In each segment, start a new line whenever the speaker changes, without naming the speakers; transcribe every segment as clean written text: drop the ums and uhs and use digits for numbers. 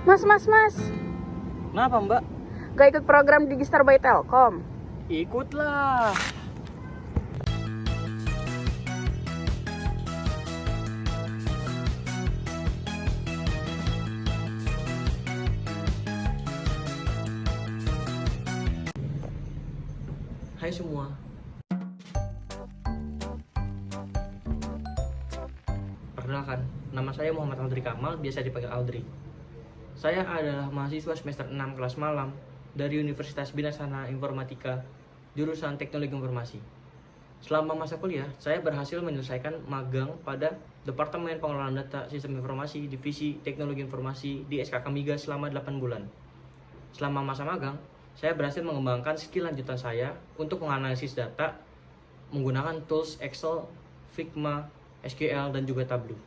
Mas.
Kenapa mbak?
Gak ikut program Digistar by Telkom?
Ikutlah. Hai semua. Perkenalkan, nama saya Muhammad Audrey Kamal, biasa dipanggil Audrey. Saya adalah mahasiswa semester 6 kelas malam dari Universitas Binasana Informatika, jurusan Teknologi Informasi. Selama masa kuliah, saya berhasil menyelesaikan magang pada Departemen Pengelolaan Data Sistem Informasi Divisi Teknologi Informasi di SKK Migas selama 8 bulan. Selama masa magang, saya berhasil mengembangkan skill lanjutan saya untuk menganalisis data menggunakan tools Excel, Figma, SQL, dan juga Tableau.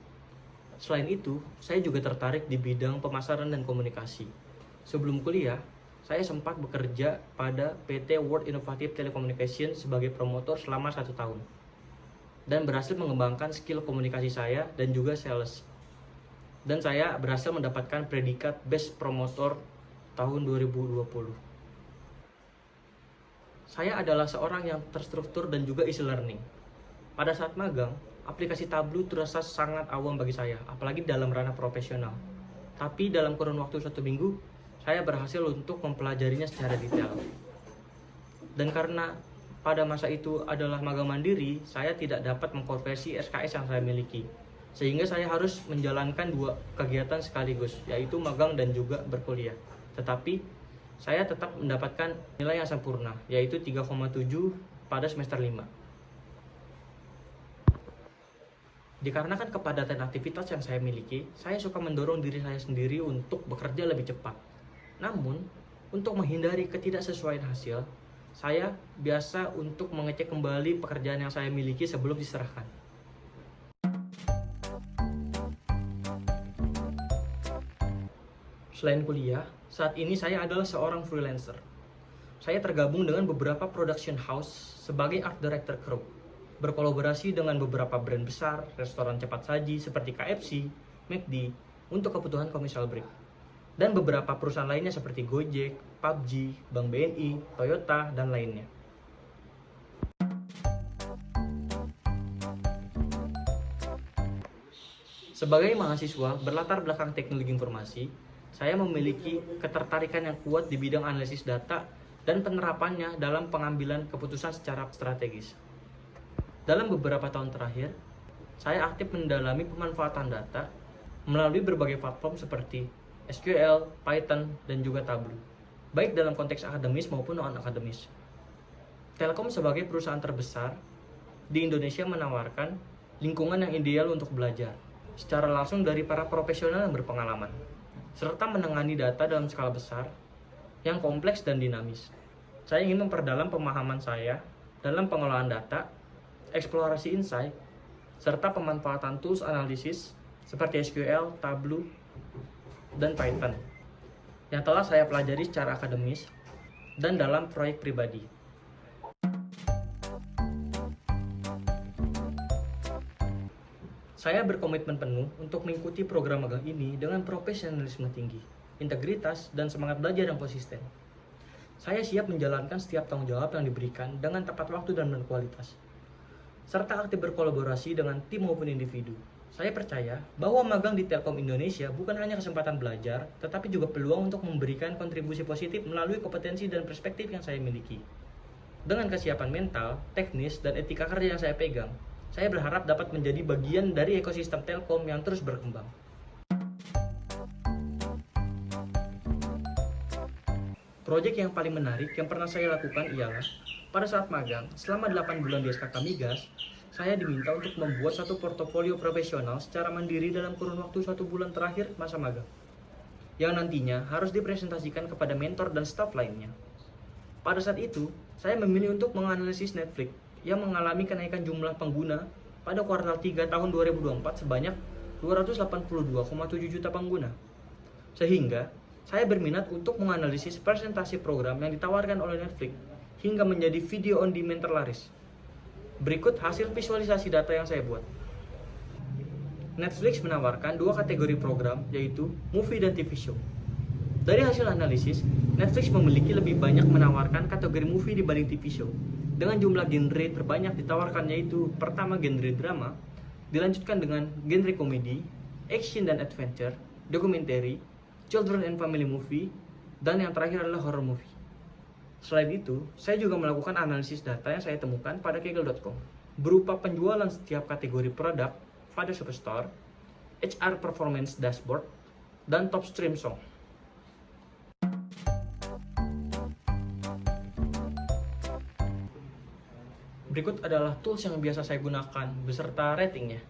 Selain itu, saya juga tertarik di bidang pemasaran dan komunikasi. Sebelum kuliah, saya sempat bekerja pada PT World Innovative Telecommunication sebagai promotor selama 1 tahun. Dan berhasil mengembangkan skill komunikasi saya dan juga sales. Dan saya berhasil mendapatkan predikat Best Promotor tahun 2020. Saya adalah seorang yang terstruktur dan juga easy learning. Pada saat magang, aplikasi Tableau terasa sangat awam bagi saya, apalagi dalam ranah profesional. Tapi dalam kurun waktu 1 minggu, saya berhasil untuk mempelajarinya secara detail. Dan karena pada masa itu adalah magang mandiri, saya tidak dapat mengkonversi SKS yang saya miliki. Sehingga saya harus menjalankan 2 kegiatan sekaligus, yaitu magang dan juga berkuliah. Tetapi saya tetap mendapatkan nilai yang sempurna, yaitu 3,7 pada semester 5. Dikarenakan kepadatan aktivitas yang saya miliki, saya suka mendorong diri saya sendiri untuk bekerja lebih cepat. Namun, untuk menghindari ketidaksesuaian hasil, saya biasa untuk mengecek kembali pekerjaan yang saya miliki sebelum diserahkan. Selain kuliah, saat ini saya adalah seorang freelancer. Saya tergabung dengan beberapa production house sebagai art director kru, berkolaborasi dengan beberapa brand besar, restoran cepat saji seperti KFC, McD, untuk kebutuhan commercial break. Dan beberapa perusahaan lainnya seperti Gojek, PUBG, Bank BNI, Toyota, dan lainnya. Sebagai mahasiswa berlatar belakang teknologi informasi, saya memiliki ketertarikan yang kuat di bidang analisis data dan penerapannya dalam pengambilan keputusan secara strategis. Dalam beberapa tahun terakhir, saya aktif mendalami pemanfaatan data melalui berbagai platform seperti SQL, Python, dan juga Tableau, baik dalam konteks akademis maupun non-akademis. Telkom sebagai perusahaan terbesar di Indonesia menawarkan lingkungan yang ideal untuk belajar, secara langsung dari para profesional yang berpengalaman, serta menangani data dalam skala besar yang kompleks dan dinamis. Saya ingin memperdalam pemahaman saya dalam pengelolaan data, eksplorasi insight, serta pemanfaatan tools analisis seperti SQL, Tableau, dan Python yang telah saya pelajari secara akademis dan dalam proyek pribadi. Saya berkomitmen penuh untuk mengikuti program magang ini dengan profesionalisme tinggi, integritas, dan semangat belajar yang konsisten. Saya siap menjalankan setiap tanggung jawab yang diberikan dengan tepat waktu dan berkualitas, serta aktif berkolaborasi dengan tim maupun individu. Saya percaya bahwa magang di Telkom Indonesia bukan hanya kesempatan belajar, tetapi juga peluang untuk memberikan kontribusi positif melalui kompetensi dan perspektif yang saya miliki. Dengan kesiapan mental, teknis, dan etika kerja yang saya pegang, saya berharap dapat menjadi bagian dari ekosistem Telkom yang terus berkembang. Proyek yang paling menarik yang pernah saya lakukan ialah pada saat magang, selama 8 bulan di SKK Migas, saya diminta untuk membuat satu portofolio profesional secara mandiri dalam kurun waktu 1 bulan terakhir masa magang, yang nantinya harus dipresentasikan kepada mentor dan staf lainnya. Pada saat itu, saya memilih untuk menganalisis Netflix yang mengalami kenaikan jumlah pengguna pada kuartal 3 tahun 2024 sebanyak 282,7 juta pengguna. Sehingga, saya berminat untuk menganalisis presentasi program yang ditawarkan oleh Netflix hingga menjadi video on demand terlaris. Berikut hasil visualisasi data yang saya buat. Netflix menawarkan 2 kategori program, yaitu movie dan TV show. Dari hasil analisis, Netflix memiliki lebih banyak menawarkan kategori movie dibanding TV show. Dengan jumlah genre terbanyak ditawarkan yaitu pertama genre drama, dilanjutkan dengan genre komedi, action dan adventure, documentary, children and family movie, dan yang terakhir adalah horror movie. Selain itu, saya juga melakukan analisis data yang saya temukan pada kaggle.com berupa penjualan setiap kategori produk pada Superstore, HR Performance Dashboard, dan Top Stream Song. Berikut adalah tools yang biasa saya gunakan beserta ratingnya.